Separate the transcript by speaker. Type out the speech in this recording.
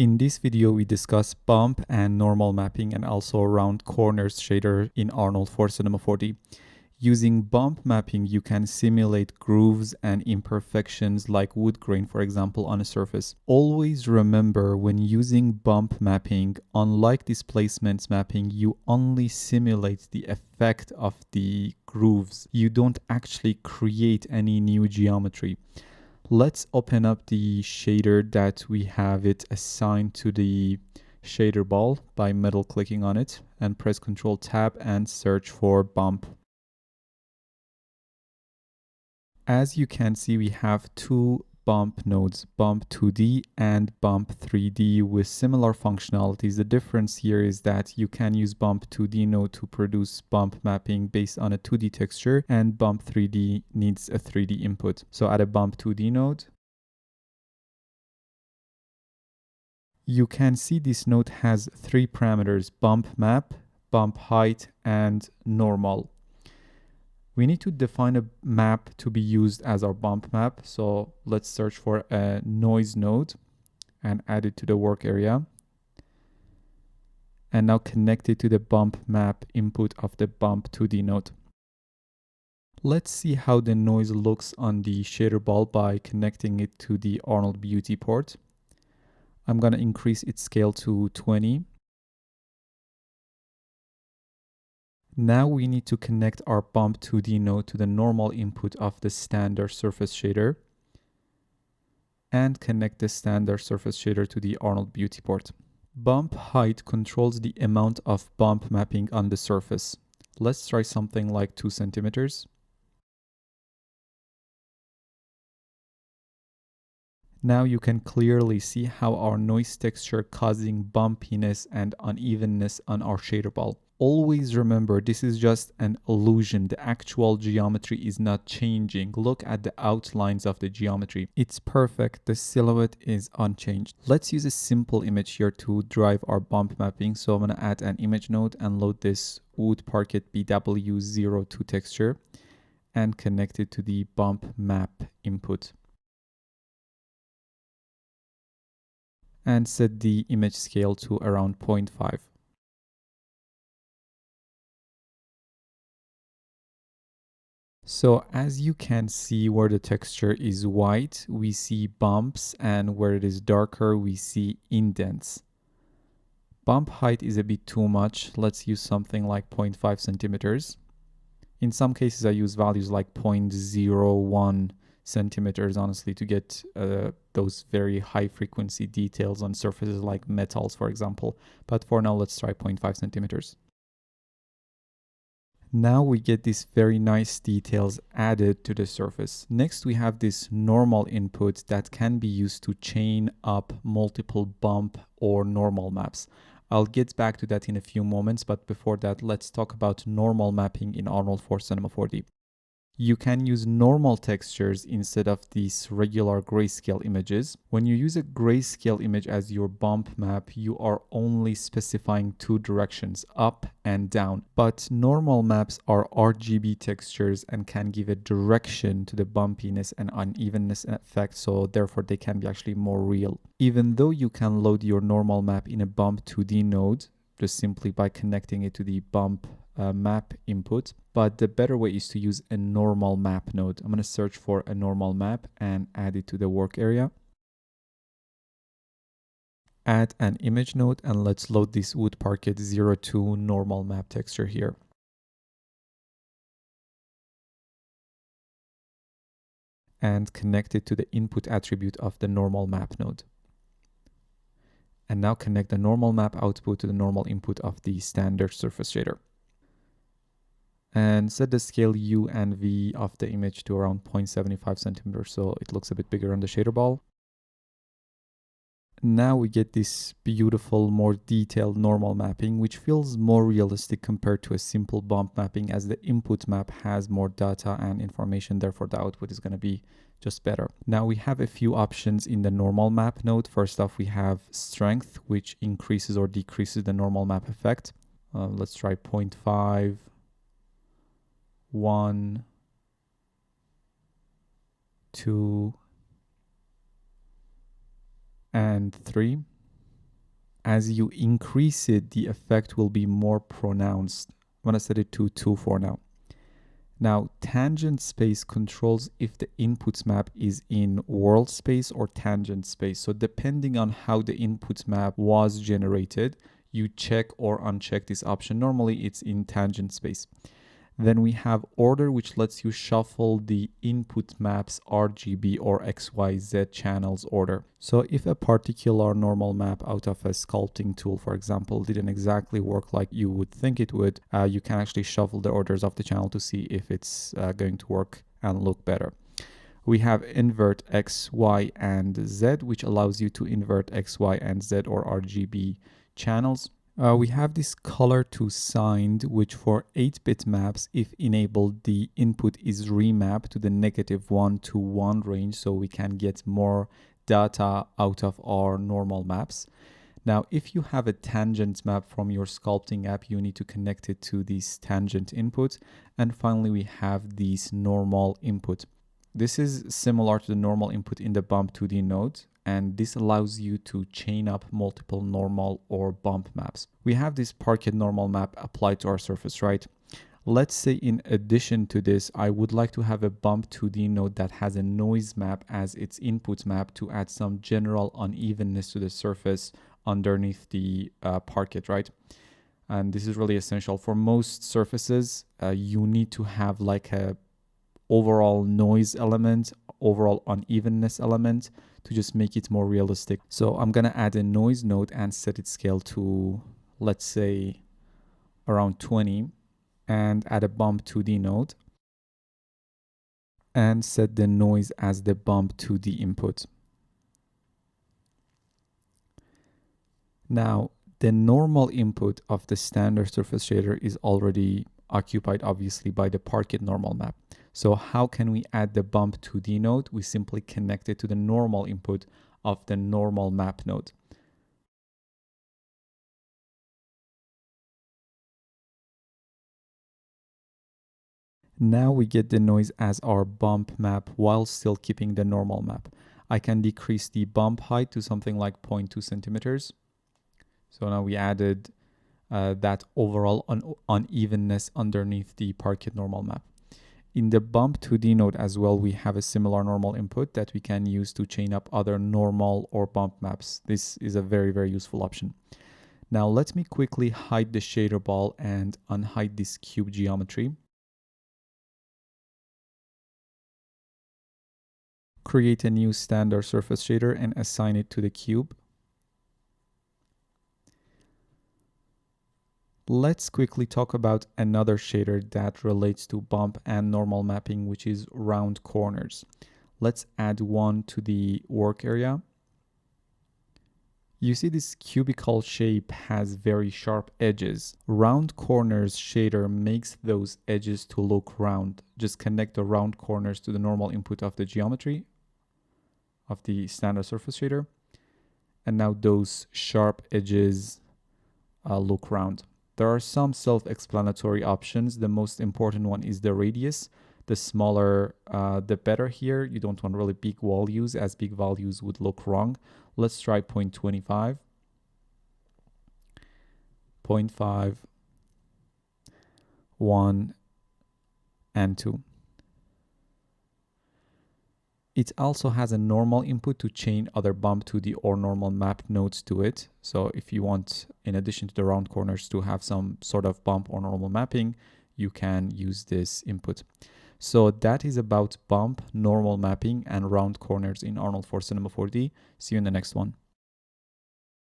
Speaker 1: In this video, we discuss bump and normal mapping and also round corners shader in Arnold for Cinema 4D. Using bump mapping, you can simulate grooves and imperfections like wood grain, for example, on a surface. Always remember, when using bump mapping, unlike displacement mapping, you only simulate the effect of the grooves. You don't actually create any new geometry. Let's open up the shader that we have it assigned to the shader ball by middle clicking on it and press Ctrl Tab and search for bump. As you can see, we have two bump nodes, bump 2D and bump 3D, with similar functionalities. The difference here is that you can use bump 2D node to produce bump mapping based on a 2D texture, and bump 3D needs a 3D input. So add a bump 2D node. You can see this node has three parameters: bump map, bump height, and normal. We need to define a map to be used as our bump map. So let's search for a noise node and add it to the work area. And now connect it to the bump map input of the bump 2D node. Let's see how the noise looks on the shader ball by connecting it to the Arnold Beauty port. I'm going to increase its scale to 20. Now we need to connect our bump 2D node to the normal input of the standard surface shader and connect the standard surface shader to the Arnold Beauty port. Bump height controls the amount of bump mapping on the surface. Let's try something like 2 centimeters. Now you can clearly see how our noise texture causing bumpiness and unevenness on our shader ball. Always remember, this is just an illusion. The actual geometry is not changing. Look at the outlines of the geometry. It's perfect. The silhouette is unchanged. Let's use a simple image here to drive our bump mapping. So I'm going to add an image node and load this wood parquet BW02 texture and connect it to the bump map input. And set the image scale to around 0.5. So as you can see, where the texture is white, we see bumps, and where it is darker, we see indents. Bump height is a bit too much. Let's use something like 0.5 centimeters. In some cases, I use values like 0.01 centimeters, honestly, to get those very high frequency details on surfaces like metals, for example. But for now, let's try 0.5 centimeters. Now we get these very nice details added to the surface. Next, we have this normal input that can be used to chain up multiple bump or normal maps. I'll get back to that in a few moments, but before that, let's talk about normal mapping in Arnold for Cinema 4D. You can use normal textures instead of these regular grayscale images. When you use a grayscale image as your bump map, you are only specifying two directions, up and down. But normal maps are RGB textures and can give a direction to the bumpiness and unevenness effect, so therefore they can be actually more real. Even though you can load your normal map in a bump 2D node, just simply by connecting it to the bump map input, but the better way is to use a normal map node. I'm going to search for a normal map and add it to the work area. Add an image node and let's load this wood parquet 02 normal map texture here. And connect it to the input attribute of the normal map node. And now connect the normal map output to the normal input of the standard surface shader. And set the scale U and V of the image to around 0.75 centimeters, so it looks a bit bigger on the shader ball. Now we get this beautiful, more detailed normal mapping, which feels more realistic compared to a simple bump mapping, as the input map has more data and information, therefore the output is going to be just better. Now we have a few options in the normal map node. First off, we have strength, which increases or decreases the normal map effect. Let's try 0.5. 1, 2, and 3. As you increase it, the effect will be more pronounced. I'm going to set it to 2 for now. Now, tangent space controls if the input map is in world space or tangent space. So depending on how the input map was generated, you check or uncheck this option. Normally it's in tangent space. Then we have order, which lets you shuffle the input map's RGB or XYZ channels order. So if a particular normal map out of a sculpting tool, for example, didn't exactly work like you would think it would, you can actually shuffle the orders of the channel to see if it's going to work and look better. We have invert X, Y, and Z, which allows you to invert X, Y, and Z or RGB channels. We have this color to signed, which for 8-bit maps, if enabled, the input is remapped to the -1 to 1 range, so we can get more data out of our normal maps. Now, if you have a tangent map from your sculpting app, you need to connect it to this tangent input. And finally, we have this normal input. This is similar to the normal input in the Bump 2D node, and this allows you to chain up multiple normal or bump maps. We have this Parquet normal map applied to our surface, right? Let's say in addition to this, I would like to have a Bump 2D node that has a noise map as its input map to add some general unevenness to the surface underneath the Parquet, right? And this is really essential. For most surfaces, you need to have like a overall noise element, overall unevenness element to just make it more realistic. So I'm gonna add a noise node and set its scale to, let's say, around 20, and add a Bump 2D node and set the noise as the Bump 2D input. Now, the normal input of the standard surface shader is already occupied, obviously, by the Parquet normal map. So how can we add the Bump 2D node? We simply connect it to the normal input of the normal map node. Now we get the noise as our bump map while still keeping the normal map. I can decrease the bump height to something like 0.2 centimeters. So now we added that overall unevenness underneath the Parquet normal map. In the Bump 2D node as well, we have a similar normal input that we can use to chain up other normal or bump maps. This is a very, very useful option. Now let me quickly hide the shader ball and unhide this cube geometry. Create a new standard surface shader and assign it to the cube. Let's quickly talk about another shader that relates to bump and normal mapping, which is round corners. Let's add one to the work area. You see this cubical shape has very sharp edges. Round corners shader makes those edges to look round. Just connect the round corners to the normal input of the geometry of the standard surface shader. And now those sharp edges look round. There are some self-explanatory options. The most important one is the radius. The smaller, the better here. You don't want really big values, as big values would look wrong. Let's try 0.25, 0.5, 1, and 2. It also has a normal input to chain other Bump 2D or normal map nodes to it. So if you want, in addition to the round corners, to have some sort of bump or normal mapping, you can use this input. So that is about bump, normal mapping, and round corners in Arnold for Cinema 4D. See you in the next one.